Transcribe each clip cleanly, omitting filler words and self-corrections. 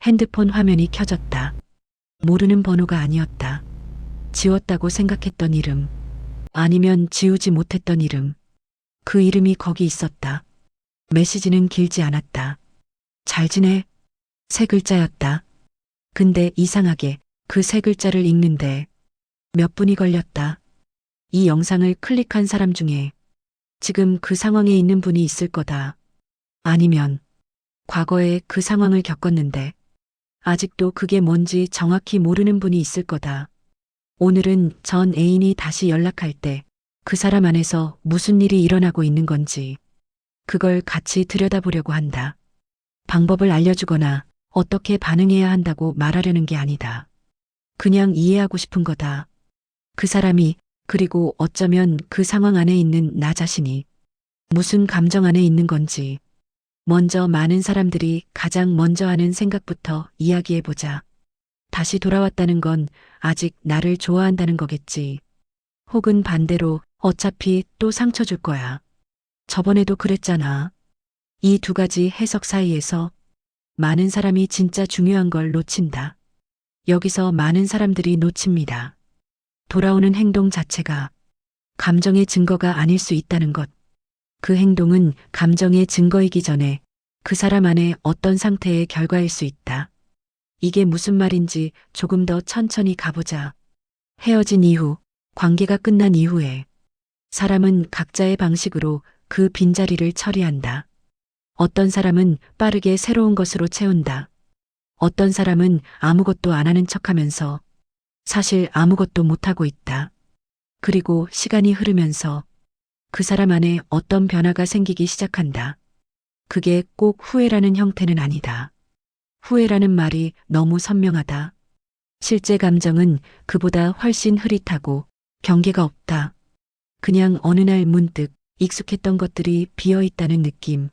핸드폰 화면이 켜졌다. 모르는 번호가 아니었다. 지웠다고 생각했던 이름. 아니면 지우지 못했던 이름. 그 이름이 거기 있었다. 메시지는 길지 않았다. 잘 지내? 세 글자였다. 근데 이상하게 그 세 글자를 읽는데 몇 분이 걸렸다. 이 영상을 클릭한 사람 중에 지금 그 상황에 있는 분이 있을 거다. 아니면 과거에 그 상황을 겪었는데 아직도 그게 뭔지 정확히 모르는 분이 있을 거다. 오늘은 전 애인이 다시 연락할 때 그 사람 안에서 무슨 일이 일어나고 있는 건지 그걸 같이 들여다보려고 한다. 방법을 알려주거나 어떻게 반응해야 한다고 말하려는 게 아니다. 그냥 이해하고 싶은 거다. 그 사람이 그리고 어쩌면 그 상황 안에 있는 나 자신이 무슨 감정 안에 있는 건지 먼저 많은 사람들이 가장 먼저 하는 생각부터 이야기해보자. 다시 돌아왔다는 건 아직 나를 좋아한다는 거겠지. 혹은 반대로 어차피 또 상처 줄 거야. 저번에도 그랬잖아. 이 두 가지 해석 사이에서 많은 사람이 진짜 중요한 걸 놓친다. 여기서 많은 사람들이 놓칩니다. 돌아오는 행동 자체가 감정의 증거가 아닐 수 있다는 것. 그 행동은 감정의 증거이기 전에 그 사람 안에 어떤 상태의 결과일 수 있다. 이게 무슨 말인지 조금 더 천천히 가보자. 헤어진 이후, 관계가 끝난 이후에 사람은 각자의 방식으로 그 빈자리를 처리한다. 어떤 사람은 빠르게 새로운 것으로 채운다. 어떤 사람은 아무것도 안 하는 척하면서 사실 아무것도 못하고 있다. 그리고 시간이 흐르면서 그 사람 안에 어떤 변화가 생기기 시작한다. 그게 꼭 후회라는 형태는 아니다. 후회라는 말이 너무 선명하다. 실제 감정은 그보다 훨씬 흐릿하고 경계가 없다. 그냥 어느 날 문득 익숙했던 것들이 비어 있다는 느낌.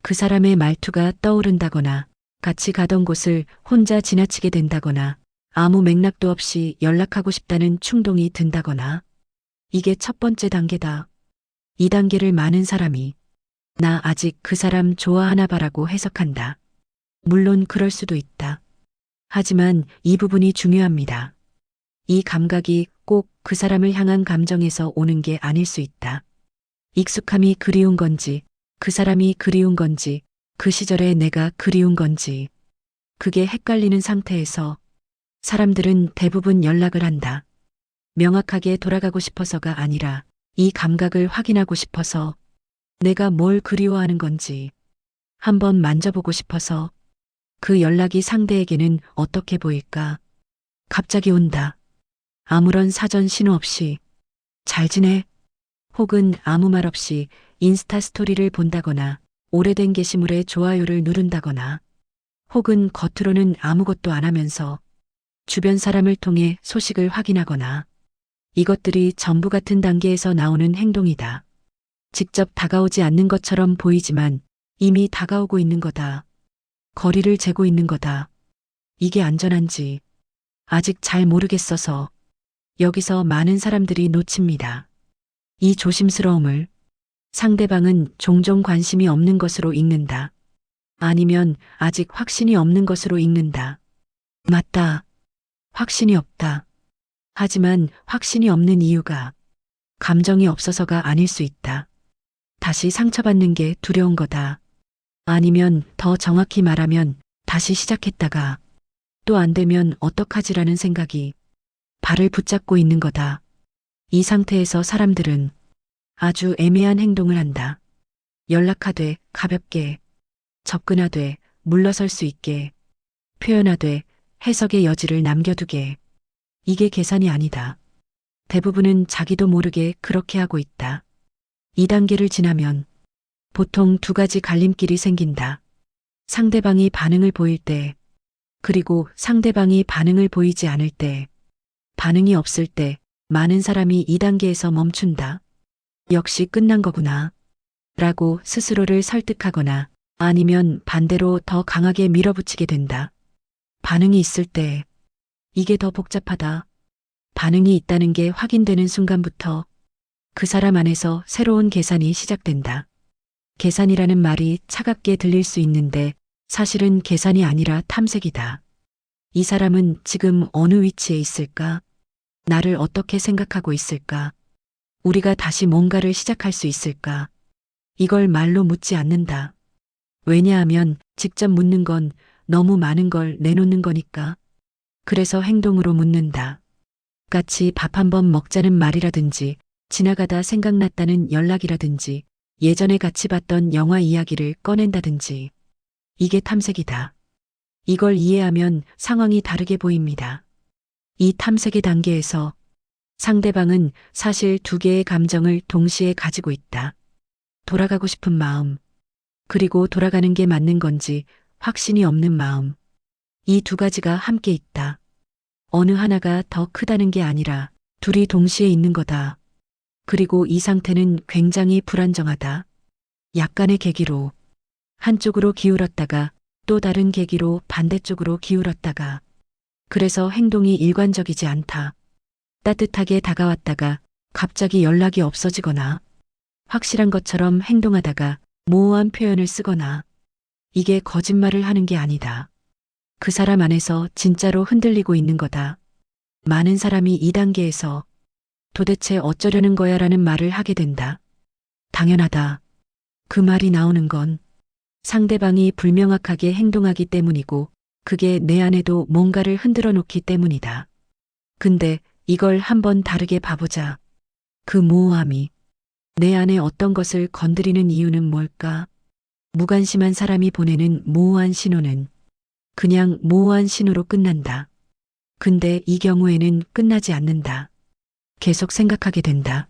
그 사람의 말투가 떠오른다거나 같이 가던 곳을 혼자 지나치게 된다거나 아무 맥락도 없이 연락하고 싶다는 충동이 든다거나. 이게 첫 번째 단계다. 이 단계를 많은 사람이 나 아직 그 사람 좋아하나 봐라고 해석한다. 물론 그럴 수도 있다. 하지만 이 부분이 중요합니다. 이 감각이 꼭 그 사람을 향한 감정에서 오는 게 아닐 수 있다. 익숙함이 그리운 건지, 그 사람이 그리운 건지, 그 시절에 내가 그리운 건지. 그게 헷갈리는 상태에서 사람들은 대부분 연락을 한다. 명확하게 돌아가고 싶어서가 아니라 이 감각을 확인하고 싶어서 내가 뭘 그리워하는 건지 한번 만져보고 싶어서 그 연락이 상대에게는 어떻게 보일까? 갑자기 온다. 아무런 사전 신호 없이 잘 지내? 혹은 아무 말 없이 인스타 스토리를 본다거나 오래된 게시물에 좋아요를 누른다거나 혹은 겉으로는 아무것도 안 하면서 주변 사람을 통해 소식을 확인하거나 이것들이 전부 같은 단계에서 나오는 행동이다. 직접 다가오지 않는 것처럼 보이지만 이미 다가오고 있는 거다. 거리를 재고 있는 거다. 이게 안전한지 아직 잘 모르겠어서 여기서 많은 사람들이 놓칩니다. 이 조심스러움을 상대방은 종종 관심이 없는 것으로 읽는다. 아니면 아직 확신이 없는 것으로 읽는다. 맞다. 확신이 없다. 하지만 확신이 없는 이유가 감정이 없어서가 아닐 수 있다. 다시 상처받는 게 두려운 거다. 아니면 더 정확히 말하면 다시 시작했다가 또 안 되면 어떡하지라는 생각이 발을 붙잡고 있는 거다. 이 상태에서 사람들은 아주 애매한 행동을 한다. 연락하되 가볍게, 접근하되 물러설 수 있게, 표현하되 해석의 여지를 남겨두게. 이게 계산이 아니다. 대부분은 자기도 모르게 그렇게 하고 있다. 이 단계를 지나면 보통 두 가지 갈림길이 생긴다. 상대방이 반응을 보일 때, 그리고 상대방이 반응을 보이지 않을 때, 반응이 없을 때 많은 사람이 이 단계에서 멈춘다. 역시 끝난 거구나. 라고 스스로를 설득하거나 아니면 반대로 더 강하게 밀어붙이게 된다. 반응이 있을 때 이게 더 복잡하다. 반응이 있다는 게 확인되는 순간부터 그 사람 안에서 새로운 계산이 시작된다. 계산이라는 말이 차갑게 들릴 수 있는데 사실은 계산이 아니라 탐색이다. 이 사람은 지금 어느 위치에 있을까? 나를 어떻게 생각하고 있을까? 우리가 다시 뭔가를 시작할 수 있을까? 이걸 말로 묻지 않는다. 왜냐하면 직접 묻는 건 너무 많은 걸 내놓는 거니까. 그래서 행동으로 묻는다. 같이 밥 한번 먹자는 말이라든지, 지나가다 생각났다는 연락이라든지, 예전에 같이 봤던 영화 이야기를 꺼낸다든지. 이게 탐색이다. 이걸 이해하면 상황이 다르게 보입니다. 이 탐색의 단계에서 상대방은 사실 두 개의 감정을 동시에 가지고 있다. 돌아가고 싶은 마음, 그리고 돌아가는 게 맞는 건지 확신이 없는 마음. 이 두 가지가 함께 있다. 어느 하나가 더 크다는 게 아니라 둘이 동시에 있는 거다. 그리고 이 상태는 굉장히 불안정하다. 약간의 계기로 한쪽으로 기울었다가 또 다른 계기로 반대쪽으로 기울었다가. 그래서 행동이 일관적이지 않다. 따뜻하게 다가왔다가 갑자기 연락이 없어지거나 확실한 것처럼 행동하다가 모호한 표현을 쓰거나. 이게 거짓말을 하는 게 아니다. 그 사람 안에서 진짜로 흔들리고 있는 거다. 많은 사람이 이 단계에서 도대체 어쩌려는 거야 라는 말을 하게 된다. 당연하다. 그 말이 나오는 건 상대방이 불명확하게 행동하기 때문이고 그게 내 안에도 뭔가를 흔들어 놓기 때문이다. 근데 이걸 한번 다르게 봐보자. 그 모호함이 내 안에 어떤 것을 건드리는 이유는 뭘까? 무관심한 사람이 보내는 모호한 신호는 그냥 모호한 신호로 끝난다. 근데 이 경우에는 끝나지 않는다. 계속 생각하게 된다.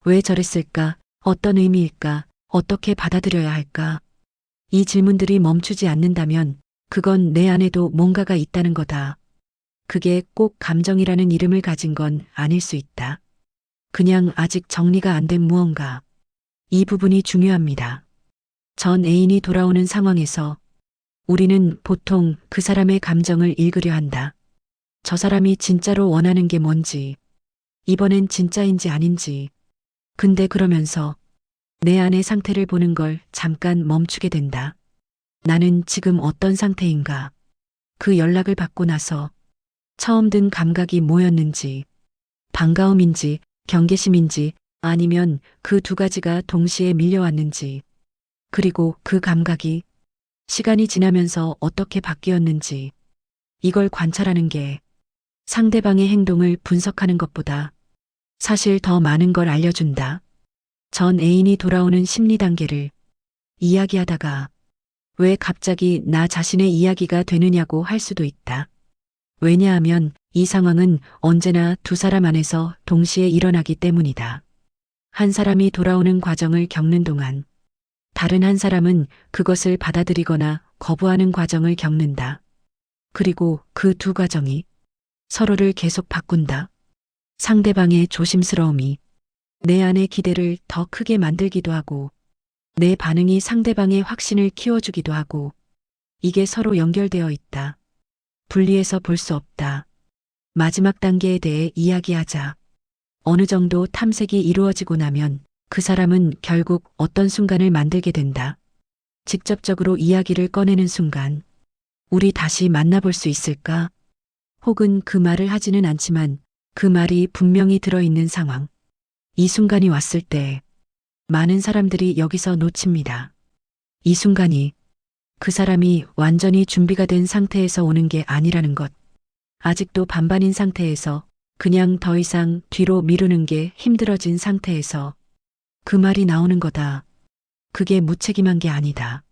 왜 저랬을까? 어떤 의미일까? 어떻게 받아들여야 할까? 이 질문들이 멈추지 않는다면 그건 내 안에도 뭔가가 있다는 거다. 그게 꼭 감정이라는 이름을 가진 건 아닐 수 있다. 그냥 아직 정리가 안 된 무언가. 이 부분이 중요합니다. 전 애인이 돌아오는 상황에서 우리는 보통 그 사람의 감정을 읽으려 한다. 저 사람이 진짜로 원하는 게 뭔지, 이번엔 진짜인지 아닌지. 근데 그러면서 내 안의 상태를 보는 걸 잠깐 멈추게 된다. 나는 지금 어떤 상태인가? 그 연락을 받고 나서 처음 든 감각이 뭐였는지, 반가움인지, 경계심인지, 아니면 그 두 가지가 동시에 밀려왔는지, 그리고 그 감각이 시간이 지나면서 어떻게 바뀌었는지, 이걸 관찰하는 게 상대방의 행동을 분석하는 것보다 사실 더 많은 걸 알려준다. 전 애인이 돌아오는 심리 단계를 이야기하다가 왜 갑자기 나 자신의 이야기가 되느냐고 할 수도 있다. 왜냐하면 이 상황은 언제나 두 사람 안에서 동시에 일어나기 때문이다. 한 사람이 돌아오는 과정을 겪는 동안 다른 한 사람은 그것을 받아들이거나 거부하는 과정을 겪는다. 그리고 그 두 과정이 서로를 계속 바꾼다. 상대방의 조심스러움이 내 안의 기대를 더 크게 만들기도 하고 내 반응이 상대방의 확신을 키워주기도 하고 이게 서로 연결되어 있다. 분리해서 볼 수 없다. 마지막 단계에 대해 이야기하자. 어느 정도 탐색이 이루어지고 나면 그 사람은 결국 어떤 순간을 만들게 된다. 직접적으로 이야기를 꺼내는 순간, 우리 다시 만나볼 수 있을까? 혹은 그 말을 하지는 않지만 그 말이 분명히 들어있는 상황. 이 순간이 왔을 때 많은 사람들이 여기서 놓칩니다. 이 순간이 그 사람이 완전히 준비가 된 상태에서 오는 게 아니라는 것. 아직도 반반인 상태에서 그냥 더 이상 뒤로 미루는 게 힘들어진 상태에서 그 말이 나오는 거다. 그게 무책임한 게 아니다.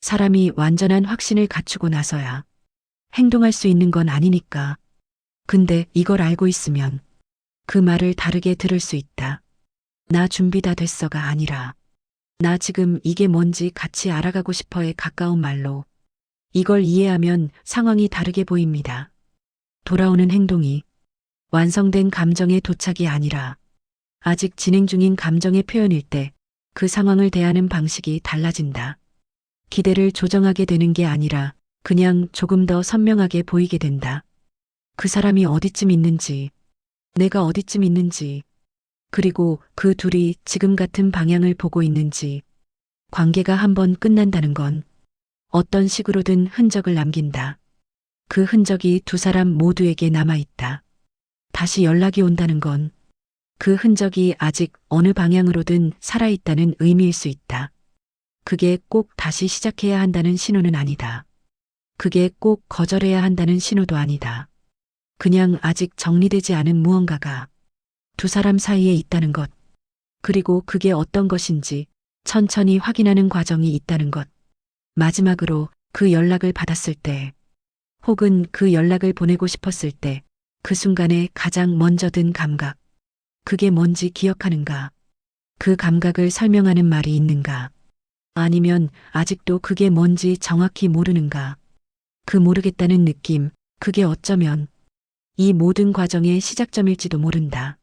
사람이 완전한 확신을 갖추고 나서야 행동할 수 있는 건 아니니까. 근데 이걸 알고 있으면 그 말을 다르게 들을 수 있다. 나 준비 다 됐어가 아니라 나 지금 이게 뭔지 같이 알아가고 싶어에 가까운 말로. 이걸 이해하면 상황이 다르게 보입니다. 돌아오는 행동이 완성된 감정의 도착이 아니라 아직 진행 중인 감정의 표현일 때 그 상황을 대하는 방식이 달라진다. 기대를 조정하게 되는 게 아니라 그냥 조금 더 선명하게 보이게 된다. 그 사람이 어디쯤 있는지, 내가 어디쯤 있는지, 그리고 그 둘이 지금 같은 방향을 보고 있는지, 관계가 한번 끝난다는 건 어떤 식으로든 흔적을 남긴다. 그 흔적이 두 사람 모두에게 남아있다. 다시 연락이 온다는 건 그 흔적이 아직 어느 방향으로든 살아있다는 의미일 수 있다. 그게 꼭 다시 시작해야 한다는 신호는 아니다. 그게 꼭 거절해야 한다는 신호도 아니다. 그냥 아직 정리되지 않은 무언가가 두 사람 사이에 있다는 것. 그리고 그게 어떤 것인지 천천히 확인하는 과정이 있다는 것. 마지막으로 그 연락을 받았을 때, 혹은 그 연락을 보내고 싶었을 때, 그 순간에 가장 먼저 든 감각. 그게 뭔지 기억하는가? 그 감각을 설명하는 말이 있는가? 아니면 아직도 그게 뭔지 정확히 모르는가? 그 모르겠다는 느낌, 그게 어쩌면 이 모든 과정의 시작점일지도 모른다.